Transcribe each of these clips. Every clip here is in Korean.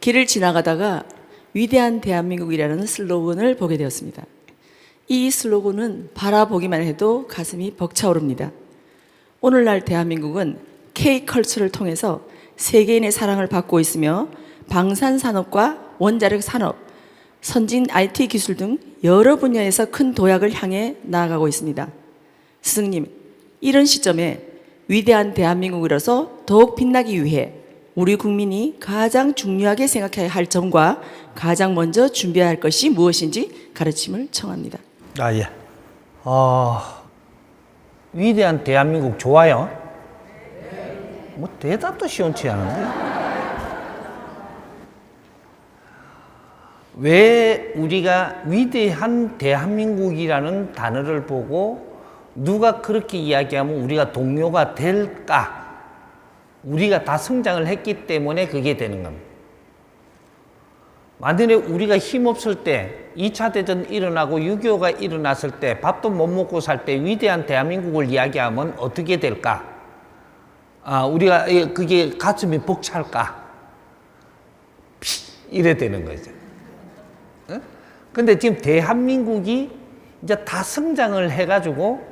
길을 지나가다가 위대한 대한민국이라는 슬로건을 보게 되었습니다. 이 슬로건은 바라보기만 해도 가슴이 벅차오릅니다. 오늘날 대한민국은 K컬처를 통해서 세계인의 사랑을 받고 있으며 방산산업과 원자력 산업, 선진 IT 기술 등 여러 분야에서 큰 도약을 향해 나아가고 있습니다. 스승님, 이런 시점에 위대한 대한민국이라서 더욱 빛나기 위해 우리 국민이 가장 중요하게 생각해야 할 점과 가장 먼저 준비해야 할 것이 무엇인지 가르침을 청합니다. 예. 위대한 대한민국 좋아요? 뭐 대답도 시원치 않은데? 왜 우리가 위대한 대한민국이라는 단어를 보고 누가 그렇게 이야기하면 우리가 동료가 될까? 우리가 다 성장을 했기 때문에 그게 되는 겁니다. 만약에 우리가 힘없을 때 2차 대전 일어나고 6.25가 일어났을 때 밥도 못 먹고 살 때 위대한 대한민국을 이야기하면 어떻게 될까? 우리가 그게 가슴이 벅찰까? 이래 되는 거죠. 근데 지금 대한민국이 이제 다 성장을 해가지고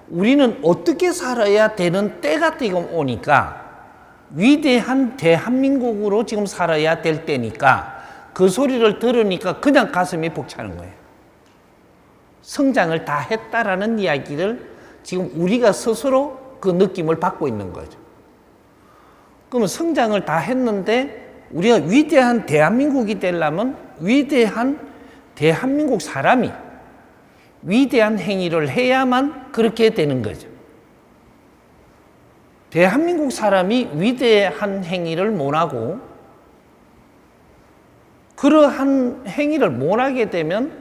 우리는 어떻게 살아야 되는 때가 지금 오니까 위대한 대한민국으로 지금 살아야 될 때니까 그 소리를 들으니까 그냥 가슴이 벅차는 거예요. 성장을 다 했다라는 이야기를 지금 우리가 스스로 그 느낌을 받고 있는 거죠. 그러면 성장을 다 했는데 우리가 위대한 대한민국이 되려면 위대한 대한민국 사람이 위대한 행위를 해야만 그렇게 되는 거죠. 대한민국 사람이 위대한 행위를 못하고 그러한 행위를 못하게 되면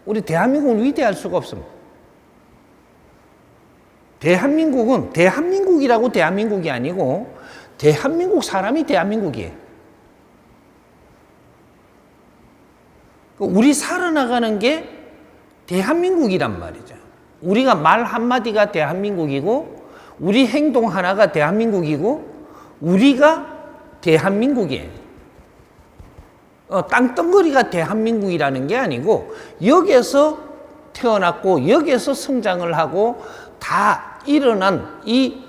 우리 대한민국은 위대할 수가 없습니다. 대한민국은 대한민국이라고 대한민국이 아니고 대한민국 사람이 대한민국이에요. 우리 살아나가는 게 대한민국이란 말이죠. 우리가 말 한마디가 대한민국이고 우리 행동 하나가 대한민국이고 우리가 대한민국이에요. 땅덩어리가 대한민국이라는 게 아니고 여기에서 태어났고 여기에서 성장을 하고 다 일어난 이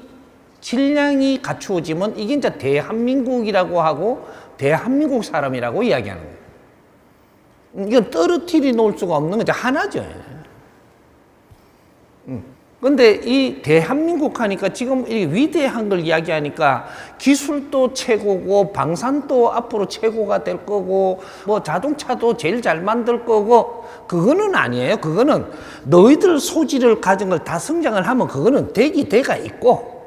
질량이 갖추어지면 이게 이제 대한민국이라고 하고 대한민국 사람이라고 이야기하는 거예요. 이건 떨어뜨려 놓을 수가 없는 거죠. 하나죠. 근데 이 대한민국 하니까 지금 이 위대한 걸 이야기하니까 기술도 최고고 방산도 앞으로 최고가 될 거고 뭐 자동차도 제일 잘 만들 거고 그거는 아니에요. 그거는 너희들 소질을 가진 걸 다 성장을 하면 그거는 대가 있고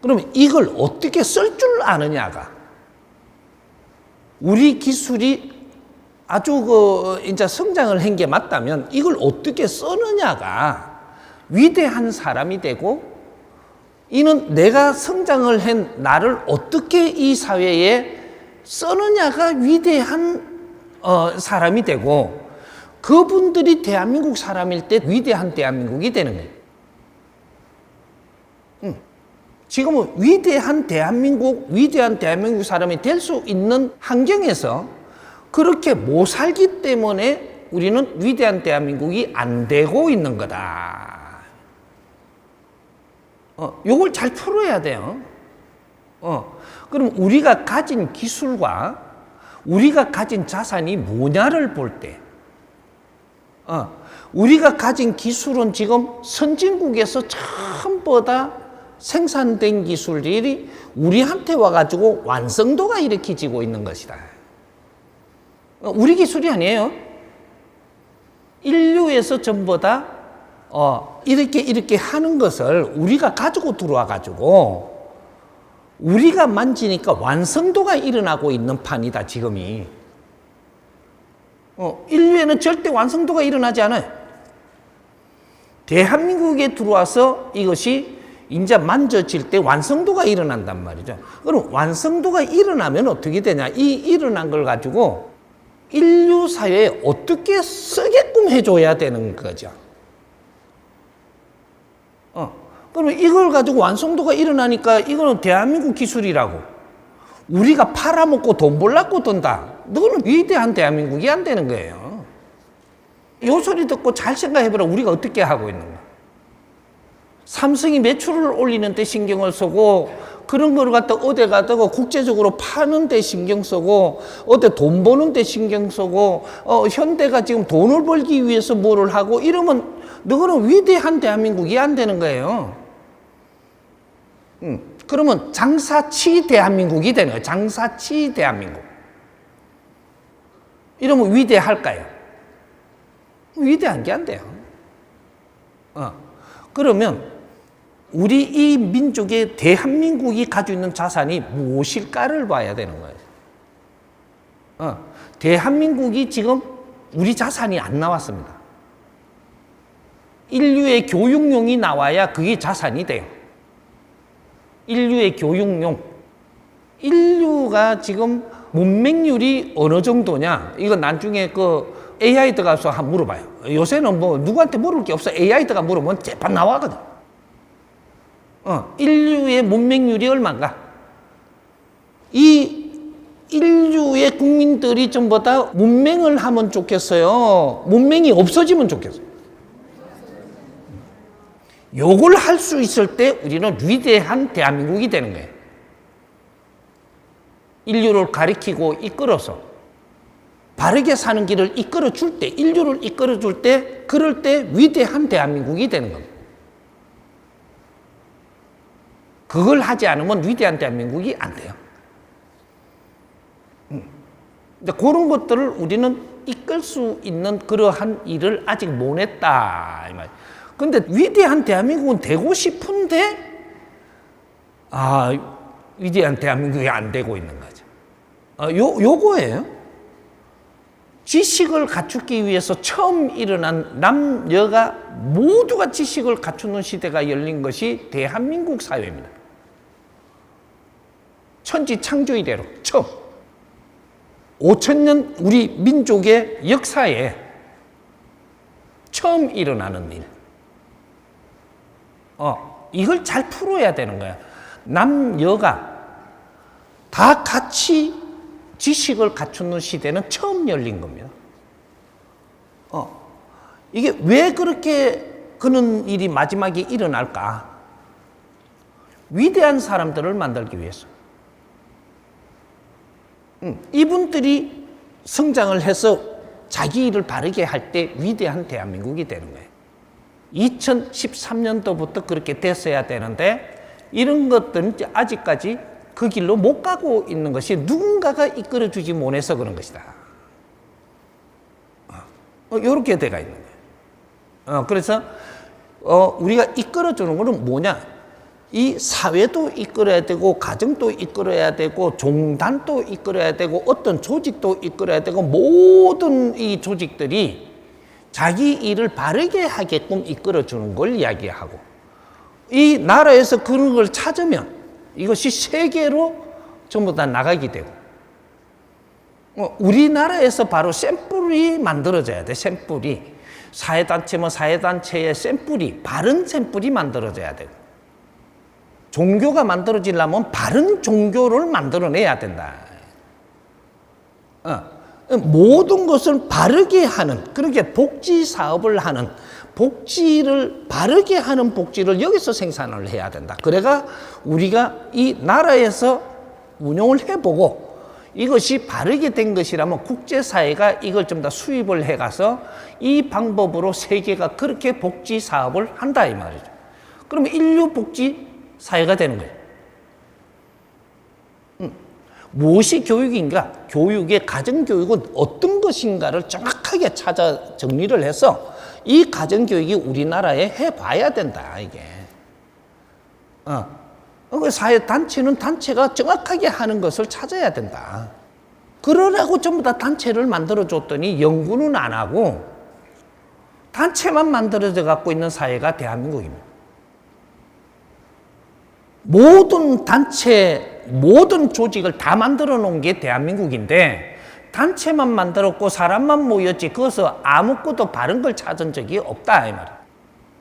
그러면 이걸 어떻게 쓸 줄 아느냐가 우리 기술이 아주 이제 성장을 한 게 맞다면 이걸 어떻게 쓰느냐가 위대한 사람이 되고 이는 내가 성장을 한 나를 어떻게 이 사회에 쓰느냐가 위대한 사람이 되고 그분들이 대한민국 사람일 때 위대한 대한민국이 되는 거예요. 지금은 위대한 대한민국 사람이 될 수 있는 환경에서 그렇게 못 살기 때문에 우리는 위대한 대한민국이 안 되고 있는 거다. 요걸 잘 풀어야 돼요. 그럼 우리가 가진 기술과 우리가 가진 자산이 뭐냐를 볼 때, 우리가 가진 기술은 지금 선진국에서 전부다 생산된 기술들이 우리한테 와가지고 완성도가 일으켜지고 있는 것이다. 우리 기술이 아니에요. 인류에서 전부 다 이렇게 하는 것을 우리가 가지고 들어와 가지고 우리가 만지니까 완성도가 일어나고 있는 판이다 지금이. 인류에는 절대 완성도가 일어나지 않아요. 대한민국에 들어와서 이것이 이제 만져질 때 완성도가 일어난단 말이죠. 그럼 완성도가 일어나면 어떻게 되냐? 이 일어난 걸 가지고 인류 사회에 어떻게 쓰게끔 해줘야 되는 거죠. 그러면 이걸 가지고 완성도가 일어나니까 이거는 대한민국 기술이라고 우리가 팔아먹고 돈 벌라고 든다. 너는 위대한 대한민국이 안 되는 거예요. 요 소리 듣고 잘 생각해보라. 우리가 어떻게 하고 있는가. 삼성이 매출을 올리는 데 신경을 쓰고 그런 거를 갖다 어디 가다가 국제적으로 파는 데 신경 쓰고 어디 돈 버는 데 신경 쓰고 현대가 지금 돈을 벌기 위해서 뭐를 하고 이러면 너는 위대한 대한민국이 안 되는 거예요. 그러면 장사치 대한민국이 되는 거예요. 장사치 대한민국. 이러면 위대할까요? 위대한 게 안 돼요. 그러면 우리 이 민족의 대한민국이 가지고 있는 자산이 무엇일까를 봐야 되는 거예요. 대한민국이 지금 우리 자산이 안 나왔습니다. 인류의 교육용이 나와야 그게 자산이 돼요. 인류의 교육용. 인류가 지금 문맹률이 어느 정도냐? 이거 나중에 그 AI 들어가서 한번 물어봐요. 요새는 뭐 누구한테 물을 게 없어. AI 들어가 물으면 재판 나와거든. 인류의 문맹률이 얼마인가? 이 인류의 국민들이 전부 다 문맹을 하면 좋겠어요? 문맹이 없어지면 좋겠어요? 요걸 할 수 있을 때 우리는 위대한 대한민국이 되는 거예요. 인류를 가리키고 이끌어서 바르게 사는 길을 이끌어 줄 때, 인류를 이끌어 줄 때, 그럴 때 위대한 대한민국이 되는 겁니다. 그걸 하지 않으면 위대한 대한민국이 안 돼요. 근데 그런 것들을 우리는 이끌 수 있는 그러한 일을 아직 못 했다. 이 말이에요. 근데 위대한 대한민국은 되고 싶은데, 위대한 대한민국이 안 되고 있는 거죠. 요거예요. 지식을 갖추기 위해서 처음 일어난 남녀가 모두가 지식을 갖추는 시대가 열린 것이 대한민국 사회입니다. 천지 창조 이래로 처음 5,000년 우리 민족의 역사에 처음 일어나는 일. 이걸 잘 풀어야 되는 거야. 남녀가 다 같이 지식을 갖추는 시대는 처음 열린 겁니다. 이게 왜 그렇게 그런 일이 마지막에 일어날까? 위대한 사람들을 만들기 위해서. 이분들이 성장을 해서 자기 일을 바르게 할 때 위대한 대한민국이 되는 거예요. 2013년도부터 그렇게 됐어야 되는데 이런 것들은 아직까지 그 길로 못 가고 있는 것이 누군가가 이끌어주지 못해서 그런 것이다. 이렇게 돼가 있는 거예요. 그래서 우리가 이끌어주는 것은 뭐냐? 이 사회도 이끌어야 되고 가정도 이끌어야 되고 종단도 이끌어야 되고 어떤 조직도 이끌어야 되고 모든 이 조직들이 자기 일을 바르게 하게끔 이끌어주는 걸 이야기하고 이 나라에서 그런 걸 찾으면 이것이 세계로 전부 다 나가게 되고 우리나라에서 바로 샘플이 만들어져야 돼. 샘플이 사회단체면 사회단체의 샘플이 바른 샘플이 만들어져야 되고 종교가 만들어지려면 바른 종교를 만들어내야 된다. 모든 것을 바르게 하는 그렇게 복지 사업을 하는 복지를 바르게 하는 복지를 여기서 생산을 해야 된다. 그래가 우리가 이 나라에서 운영을 해보고 이것이 바르게 된 것이라면 국제사회가 이걸 좀 더 수입을 해가서 이 방법으로 세계가 그렇게 복지 사업을 한다 이 말이죠. 그러면 인류 복지 사회가 되는 거예요. 무엇이 교육인가? 교육의 가정교육은 어떤 것인가를 정확하게 찾아 정리를 해서 이 가정교육이 우리나라에 해봐야 된다, 이게. 사회단체는 단체가 정확하게 하는 것을 찾아야 된다. 그러라고 전부 다 단체를 만들어줬더니 연구는 안 하고 단체만 만들어져 갖고 있는 사회가 대한민국입니다. 모든 단체, 모든 조직을 다 만들어 놓은 게 대한민국인데 단체만 만들었고 사람만 모였지 거기서 아무것도 바른 걸 찾은 적이 없다 이 말이에요.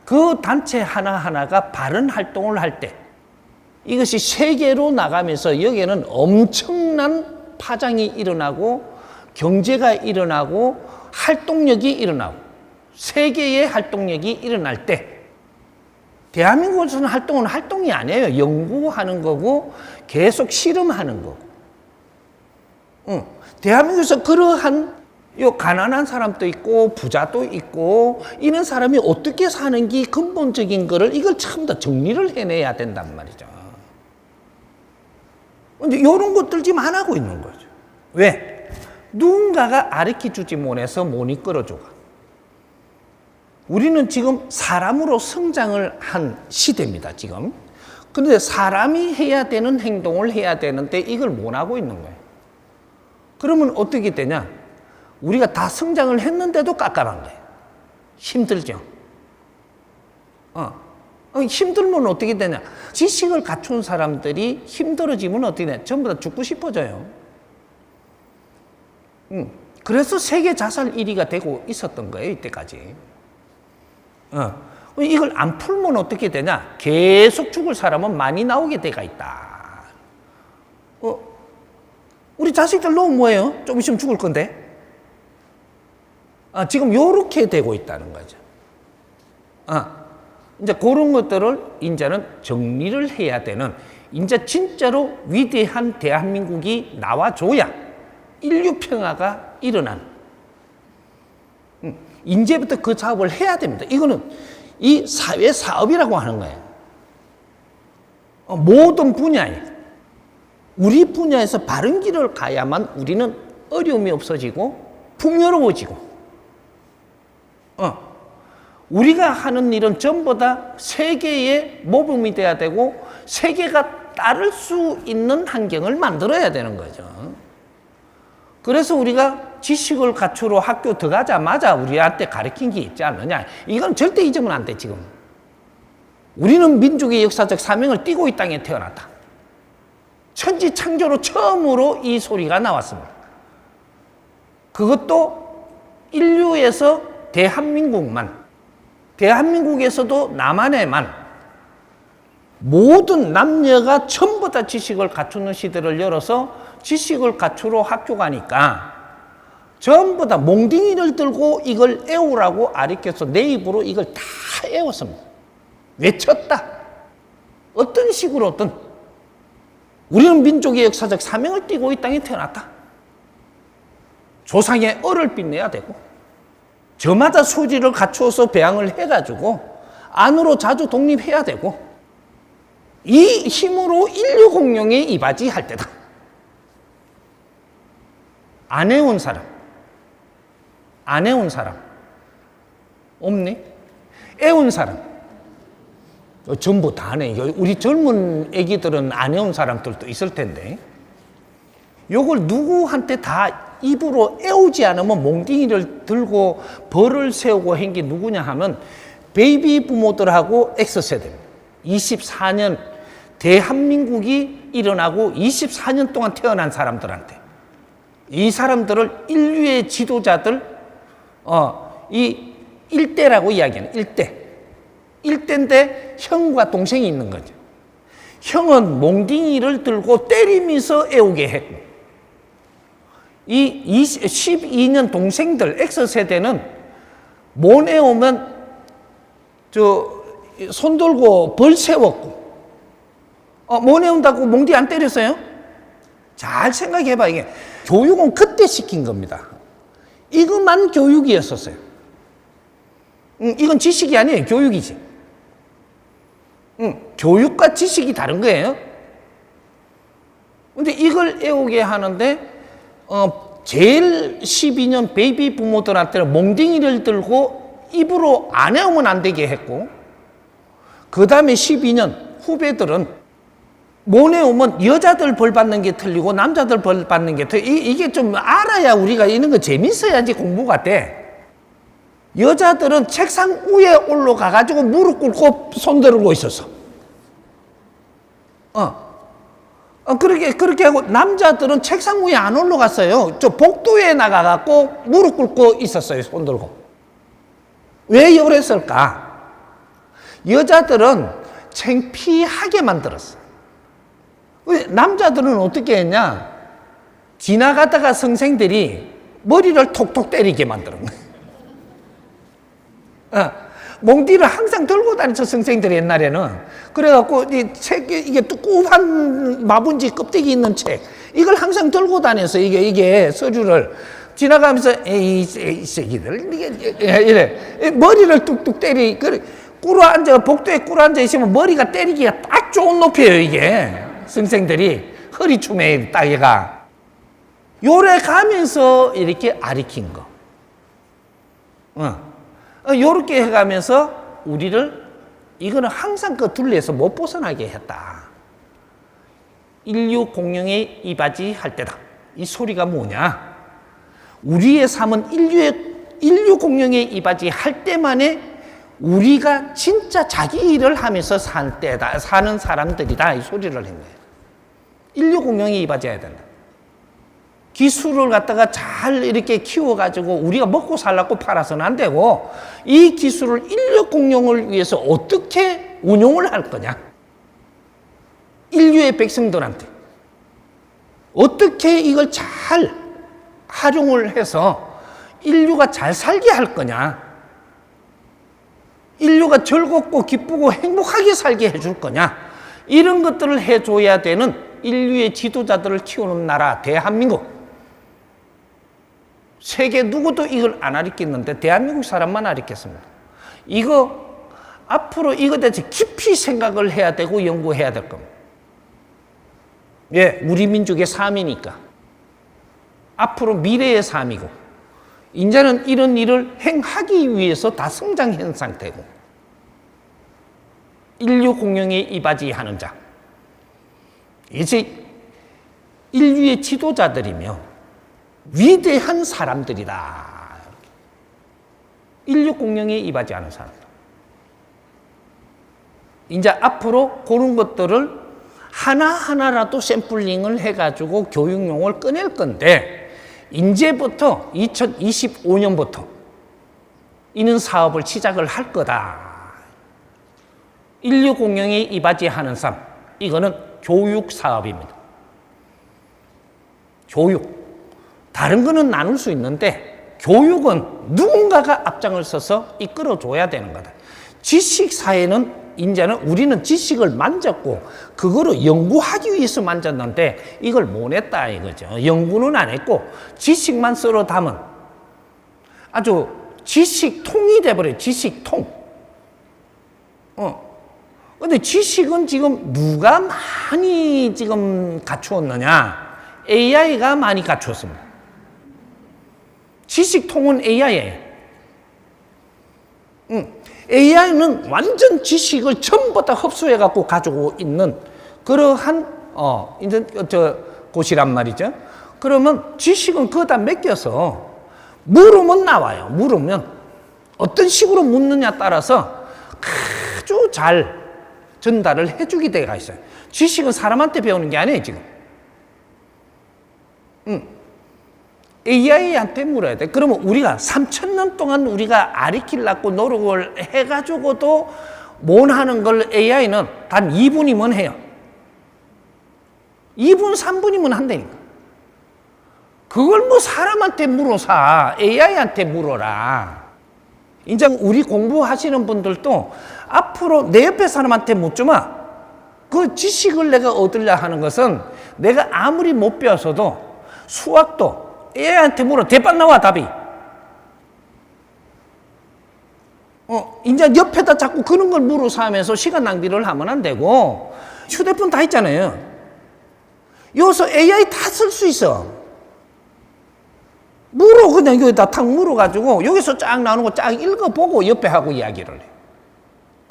그 단체 하나하나가 바른 활동을 할 때 이것이 세계로 나가면서 여기에는 엄청난 파장이 일어나고 경제가 일어나고 활동력이 일어나고 세계의 활동력이 일어날 때 대한민국에서는 활동은 활동이 아니에요. 연구하는 거고 계속 실험하는 거고. 대한민국에서 그러한 가난한 사람도 있고 부자도 있고 이런 사람이 어떻게 사는지 근본적인 거를 이걸 참 더 정리를 해내야 된단 말이죠. 근데 이런 것들 지금 안 하고 있는 거죠. 왜? 누군가가 가르쳐주지 못해서 못 이끌어줘가. 우리는 지금 사람으로 성장을 한 시대입니다, 지금. 그런데 사람이 해야 되는 행동을 해야 되는데 이걸 못 하고 있는 거예요. 그러면 어떻게 되냐? 우리가 다 성장을 했는데도 깝깝한 거예요. 힘들죠. 힘들면 어떻게 되냐? 지식을 갖춘 사람들이 힘들어지면 어떻게 되냐? 전부 다 죽고 싶어져요. 그래서 세계 자살 1위가 되고 있었던 거예요, 이때까지. 이걸 안 풀면 어떻게 되냐? 계속 죽을 사람은 많이 나오게 돼가 있다. 우리 자식들로 뭐예요? 좀 있으면 죽을 건데. 지금 요렇게 되고 있다는 거죠. 이제 그런 것들을 이제는 정리를 해야 되는, 이제 진짜로 위대한 대한민국이 나와줘야 인류 평화가 일어나는. 이제부터 그 작업을 해야 됩니다. 이거는 이 사회 사업이라고 하는 거예요. 모든 분야에 우리 분야에서 바른 길을 가야만 우리는 어려움이 없어지고 풍요로워지고, 우리가 하는 일은 전부 다 세계의 모범이 돼야 되고 세계가 따를 수 있는 환경을 만들어야 되는 거죠. 그래서 우리가 지식을 갖추러 학교 들어가자마자 우리한테 가르친 게 있지 않느냐. 이건 절대 잊으면 안 돼, 지금. 우리는 민족의 역사적 사명을 띠고 이 땅에 태어났다. 천지 창조로 처음으로 이 소리가 나왔습니다. 그것도 인류에서 대한민국만, 대한민국에서도 남한에만 모든 남녀가 전부 다 지식을 갖추는 시대를 열어서 지식을 갖추러 학교 가니까 전부 다 몽둥이를 들고 이걸 애우라고 가르쳐서 내 입으로 이걸 다 애웠습니다. 외쳤다. 어떤 식으로든 우리는 민족의 역사적 사명을 띠고 이 땅에 태어났다. 조상의 얼을 빛내야 되고 저마다 소질을 갖추어서 배양을 해가지고 안으로 자주 독립해야 되고 이 힘으로 인류 공룡에 이바지할 때다. 안 해온 사람, 안 해온 사람 없니? 애운 사람 전부 다 하네. 우리 젊은 애기들은 안 해온 사람들도 있을 텐데 요걸 누구한테 다 입으로 애우지 않으면 몽둥이를 들고 벌을 세우고 한 게 누구냐 하면 베이비 부모들하고 X세대입니다. 24년 대한민국이 일어나고 24년 동안 태어난 사람들한테, 이 사람들을 인류의 지도자들, 이 일대라고 이야기하는 일대인데 형과 동생이 있는 거죠. 형은 몽둥이를 들고 때리면서 애우게 했고, 이 12년 동생들 X세대는 못 애우면 손 들고 벌 세웠고, 못 애운다고 몽둥이 안 때렸어요? 잘 생각해봐. 이게 교육은 그때 시킨 겁니다. 이것만 교육이었었어요. 이건 지식이 아니에요. 교육이지. 교육과 지식이 다른 거예요. 근데 이걸 애우게 하는데 제일 12년 베이비 부모들한테는 몽둥이를 들고 입으로 안 애우면 안 되게 했고, 그 다음에 12년 후배들은 못 애우면 여자들 벌 받는 게 틀리고 남자들 벌 받는 게 틀리고, 이게 좀 알아야 우리가 이런 거 재밌어야지 공부가 돼. 여자들은 책상 위에 올라가가지고 무릎 꿇고 손 들고 있었어. 그렇게 하고 남자들은 책상 위에 안 올라갔어요. 저 복도에 나가갖고 무릎 꿇고 있었어요. 손 들고. 왜 이랬을까? 여자들은 창피하게 만들었어. 남자들은 어떻게 했냐? 지나가다가 선생들이 머리를 톡톡 때리게 만드는 거예요. 몽디를 항상 들고 다니죠, 선생들이 옛날에는. 그래갖고 이 책, 이게 두꺼운 마분지 껍데기 있는 책, 이걸 항상 들고 다녀서 이게 서류를 지나가면서 이 새끼들 이래 머리를 뚝뚝 때리. 그래 꿇어 앉아, 복도에 꿇어 앉아 있으면 머리가 때리기가 딱 좋은 높이에요, 이게. 선생들이 허리춤에 따기가 요래 가면서 이렇게 아리킨 거. 요렇게 해가면서 우리를, 이거는 항상 그 둘레에서 못 벗어나게 했다. 인류 공룡의 이바지 할 때다. 이 소리가 뭐냐? 우리의 삶은 인류 공룡의 이바지 할 때만에 우리가 진짜 자기 일을 하면서 살 때다, 사는 사람들이다. 이 소리를 한 거예요. 인류 공룡의 이바지 해야 된다. 기술을 갖다가 잘 이렇게 키워가지고 우리가 먹고 살라고 팔아서는 안 되고, 이 기술을 인류 공룡을 위해서 어떻게 운용을 할 거냐? 인류의 백성들한테 어떻게 이걸 잘 활용을 해서 인류가 잘 살게 할 거냐? 인류가 즐겁고 기쁘고 행복하게 살게 해줄 거냐? 이런 것들을 해줘야 되는 인류의 지도자들을 키우는 나라 대한민국. 세계 누구도 이걸 안 가르쳤는데 대한민국 사람만 가르쳤습니다. 이거 앞으로 이거에 대해서 깊이 생각을 해야 되고 연구해야 될 겁니다. 예, 우리 민족의 삶이니까. 앞으로 미래의 삶이고, 이제는 이런 일을 행하기 위해서 다 성장한 상태고, 인류 공룡에 이바지하는 자, 이제 인류의 지도자들이며 위대한 사람들이다. 인류 공룡에 이바지하는 사람들. 이제 앞으로 그런 것들을 하나하나라도 샘플링을 해가지고 교육용을 꺼낼 건데, 이제부터 2025년부터 이런 사업을 시작을 할 거다. 인류 공룡에 이바지하는 삶, 이거는 교육 사업입니다. 교육. 다른 거는 나눌 수 있는데 교육은 누군가가 앞장을 서서 이끌어줘야 되는 거다. 지식사회는 이제는 우리는 지식을 만졌고 그거를 연구하기 위해서 만졌는데 이걸 못 했다 이거죠. 연구는 안 했고 지식만 쓸어 담은 아주 지식통이 돼버려요. 지식통. 근데 지식은 지금 누가 많이 지금 갖추었느냐? AI가 많이 갖추었습니다. 지식통은 AI예요. AI는 완전 지식을 전부 다 흡수해갖고 가지고 있는 그러한, 이제 곳이란 말이죠. 그러면 지식은 그거다 맡겨서 물으면 나와요. 물으면. 어떤 식으로 묻느냐 따라서 아주 잘 전달을 해주게 돼가 있어요. 지식은 사람한테 배우는 게 아니에요, 지금. AI한테 물어야 돼. 그러면 우리가 3,000년 동안 우리가 가르치려고 노력을 해가지고도 못 하는 걸 AI는 단 2분이면 해요. 2분, 3분이면 한다니까. 그걸 뭐 사람한테 물어사. AI한테 물어라. 이제 우리 공부하시는 분들도 앞으로 내 옆에 사람한테 묻지마. 그 지식을 내가 얻으려 하는 것은 내가 아무리 못 배웠어도 수학도 AI한테 물어. 대빵 나와, 답이. 이제 옆에다 자꾸 그런 걸 물어서 하면서 시간 낭비를 하면 안 되고, 휴대폰 다 있잖아요. 여기서 AI 다 쓸 수 있어. 물어, 그냥 여기다 탁 물어가지고, 여기서 쫙 나오는 거 쫙 읽어보고 옆에 하고 이야기를 해.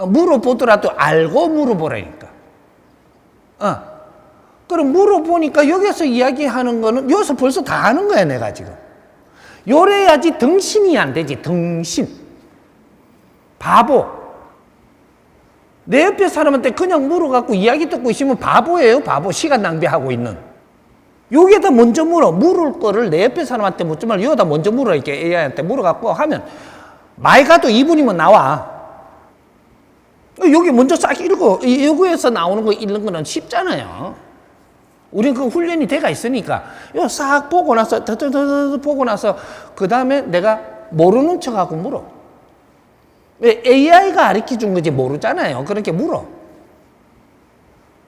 물어보더라도 알고 물어보라니까. 그럼 물어보니까 여기서 이야기하는 거는 여기서 벌써 다 아는 거야, 내가 지금. 요래야지 등신이 안 되지, 등신. 바보. 내 옆에 사람한테 그냥 물어갖고 이야기 듣고 있으면 바보예요, 바보. 시간 낭비하고 있는. 여기에다 먼저 물어. 물을 거를 내 옆에 사람한테 묻지 말고 여기다 먼저 물어. 이렇게 AI한테 물어갖고 하면 많이 가도 2분이면 나와. 여기 먼저 싹 읽어. 여기에서 나오는 거 읽는 거는 쉽잖아요. 우리는 그 훈련이 돼가 있으니까 이거 싹 보고 나서 보고 나서 그 다음에 내가 모르는 척하고 물어. 왜 AI가 가르쳐 준 거지 모르잖아요. 그렇게 물어.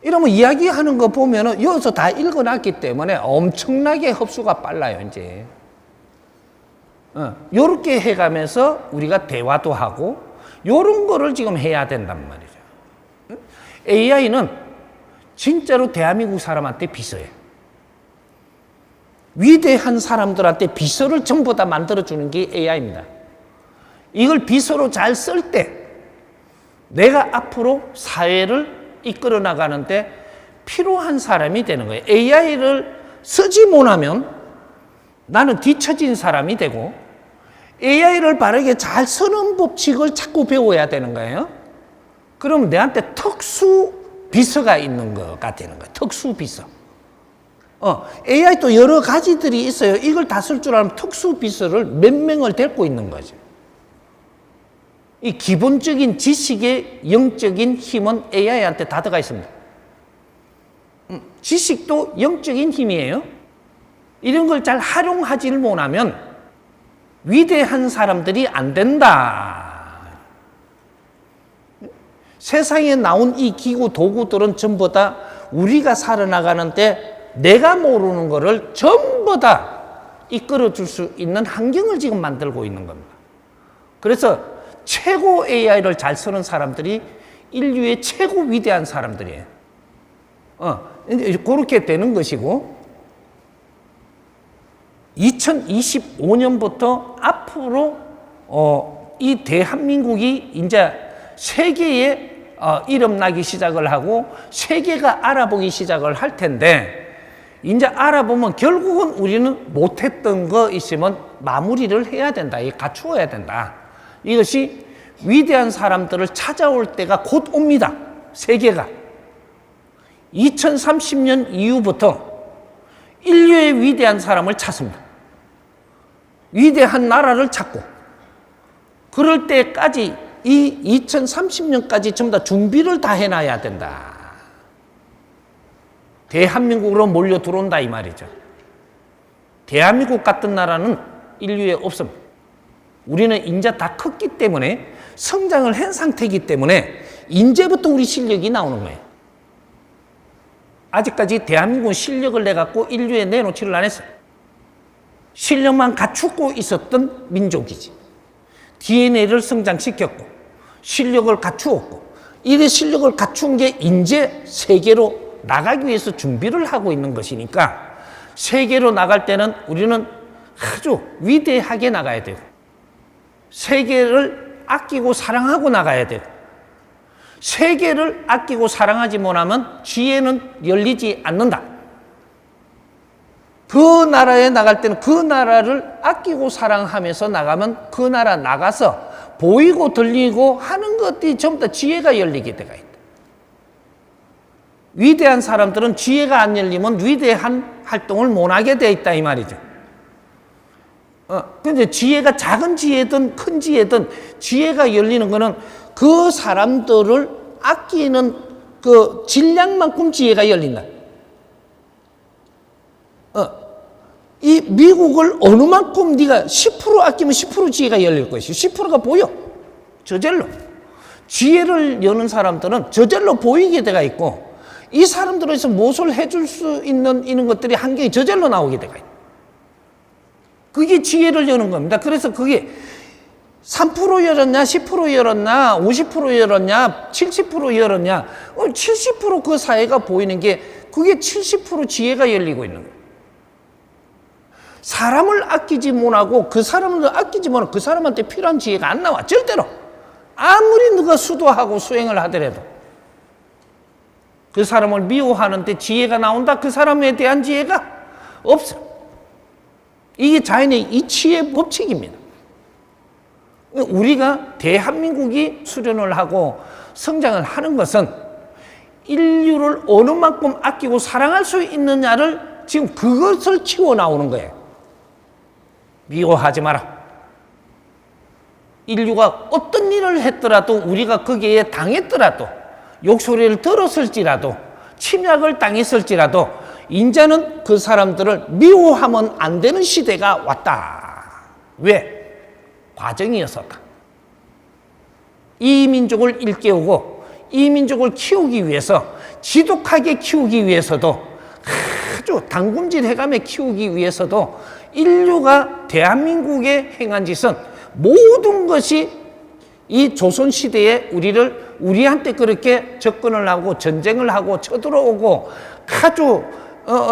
이러면 이야기하는 거 보면은 여기서 다 읽어놨기 때문에 엄청나게 흡수가 빨라요, 이제. 요렇게 해가면서 우리가 대화도 하고 요런 거를 지금 해야 된단 말이죠. AI는 진짜로 대한민국 사람한테 비서예요. 위대한 사람들한테 비서를 전부 다 만들어주는 게 AI입니다. 이걸 비서로 잘 쓸 때 내가 앞으로 사회를 이끌어 나가는데 필요한 사람이 되는 거예요. AI를 쓰지 못하면 나는 뒤처진 사람이 되고 AI를 바르게 잘 쓰는 법칙을 자꾸 배워야 되는 거예요. 그럼 내한테 특수 비서가 있는 거가 되는 거예요. 특수 비서. AI도 여러 가지들이 있어요. 이걸 다 쓸 줄 알면 특수 비서를 몇 명을 데리고 있는 거죠. 이 기본적인 지식의 영적인 힘은 AI한테 다 들어가 있습니다. 지식도 영적인 힘이에요. 이런 걸 잘 활용하지를 못하면 위대한 사람들이 안 된다. 세상에 나온 이 기구 도구들은 전부 다 우리가 살아나가는데 내가 모르는 거를 전부 다 이끌어 줄 수 있는 환경을 지금 만들고 있는 겁니다. 그래서 최고 AI를 잘 쓰는 사람들이 인류의 최고 위대한 사람들이에요. 그렇게 되는 것이고 2025년부터 앞으로 이 대한민국이 이제 세계에 이름 나기 시작을 하고 세계가 알아보기 시작을 할 텐데 이제 알아보면 결국은 우리는 못했던 거 있으면 마무리를 해야 된다. 갖추어야 된다. 이것이 위대한 사람들을 찾아올 때가 곧 옵니다. 세계가. 2030년 이후부터 인류의 위대한 사람을 찾습니다. 위대한 나라를 찾고 그럴 때까지 이 2030년까지 전부 다 준비를 다 해놔야 된다. 대한민국으로 몰려 들어온다 이 말이죠. 대한민국 같은 나라는 인류에 없습니다. 우리는 이제 다 컸기 때문에 성장을 한 상태이기 때문에 이제부터 우리 실력이 나오는 거예요. 아직까지 대한민국은 실력을 내갖고 인류에 내놓지를 않았어요. 실력만 갖추고 있었던 민족이지. DNA를 성장시켰고 실력을 갖추었고 이 실력을 갖춘 게 이제 세계로 나가기 위해서 준비를 하고 있는 것이니까 세계로 나갈 때는 우리는 아주 위대하게 나가야 되고 세계를 아끼고 사랑하고 나가야 되고 세계를 아끼고 사랑하지 못하면 지혜는 열리지 않는다. 그 나라에 나갈 때는 그 나라를 아끼고 사랑하면서 나가면 그 나라 나가서 보이고 들리고 하는 것들이 전부 다 지혜가 열리게 되어 있다. 위대한 사람들은 지혜가 안 열리면 위대한 활동을 못하게 되어 있다 이 말이죠. 근데 지혜가 작은 지혜든 큰 지혜든 지혜가 열리는 거는 그 사람들을 아끼는 그 질량만큼 지혜가 열린다. 이 미국을 어느 만큼 네가 10% 아끼면 10% 지혜가 열릴 것이고 10%가 보여. 저절로. 지혜를 여는 사람들은 저절로 보이게 돼가 있고 이 사람들에서 무엇을 해줄 수 있는 이런 것들이 한경이 저절로 나오게 돼가 있다. 그게 지혜를 여는 겁니다. 그래서 그게 3% 열었냐, 10% 열었냐, 50% 열었냐, 70% 열었냐, 70% 사회가 보이는 게 그게 70% 지혜가 열리고 있는 거예요. 사람을 아끼지 못하고 그 사람을 아끼지 못하고 그 사람한테 필요한 지혜가 안 나와. 절대로. 아무리 누가 수도하고 수행을 하더라도 그 사람을 미워하는데 지혜가 나온다? 그 사람에 대한 지혜가 없어. 이게 자연의 이치의 법칙입니다. 우리가 대한민국이 수련을 하고 성장을 하는 것은 인류를 어느 만큼 아끼고 사랑할 수 있느냐를 지금 그것을 키워 나오는 거예요. 미워하지 마라. 인류가 어떤 일을 했더라도 우리가 거기에 당했더라도 욕소리를 들었을지라도 침략을 당했을지라도 이제는 그 사람들을 미워하면 안 되는 시대가 왔다. 왜? 과정이었었다. 이 민족을 일깨우고 이 민족을 키우기 위해서, 지독하게 키우기 위해서도, 아주 당군질해가며 키우기 위해서도 인류가 대한민국에 행한 짓은 모든 것이 이 조선시대에 우리한테 그렇게 접근을 하고 전쟁을 하고 쳐들어오고 아주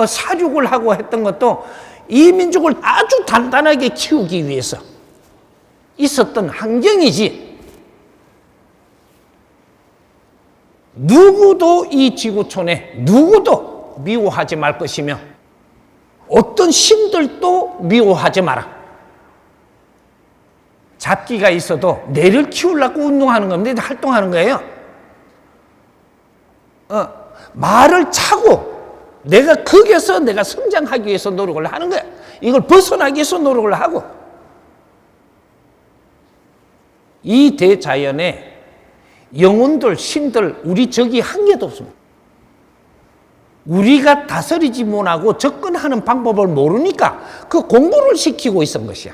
사륙을 하고 했던 것도 이 민족을 아주 단단하게 키우기 위해서 있었던 환경이지, 누구도 이 지구촌에 누구도 미워하지 말 것이며 어떤 신들도 미워하지 마라. 잡기가 있어도 내를 키우려고 운동하는 겁니다. 활동하는 거예요. 말을 차고 내가 거기에서 내가 성장하기 위해서 노력을 하는 거야. 이걸 벗어나기 위해서 노력을 하고, 이 대자연에 영혼들, 신들, 우리 적이 한 개도 없습니다. 우리가 다스리지 못하고 접근하는 방법을 모르니까 그 공부를 시키고 있는 것이야.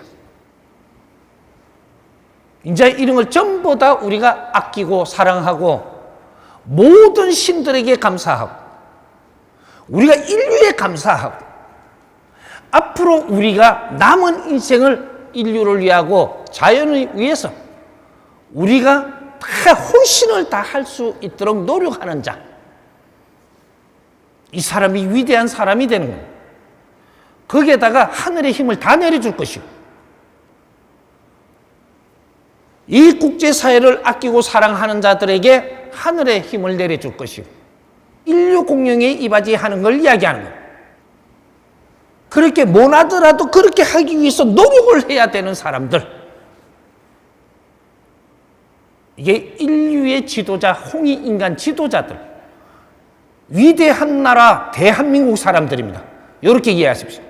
이제 이런 걸 전부 다 우리가 아끼고 사랑하고 모든 신들에게 감사하고 우리가 인류에 감사하고 앞으로 우리가 남은 인생을 인류를 위하고 자연을 위해서 우리가 다 혼신을 다 할 수 있도록 노력하는 자, 이 사람이 위대한 사람이 되는 거예요. 거기에다가 하늘의 힘을 다 내려줄 것이고, 이 국제사회를 아끼고 사랑하는 자들에게 하늘의 힘을 내려줄 것이고, 인류 공영에 이바지하는 걸 이야기하는 거예요. 그렇게 못하더라도 그렇게 하기 위해서 노력을 해야 되는 사람들, 이게 인류의 지도자, 홍익인간 지도자들, 위대한 나라 대한민국 사람들입니다. 이렇게 이해하십시오.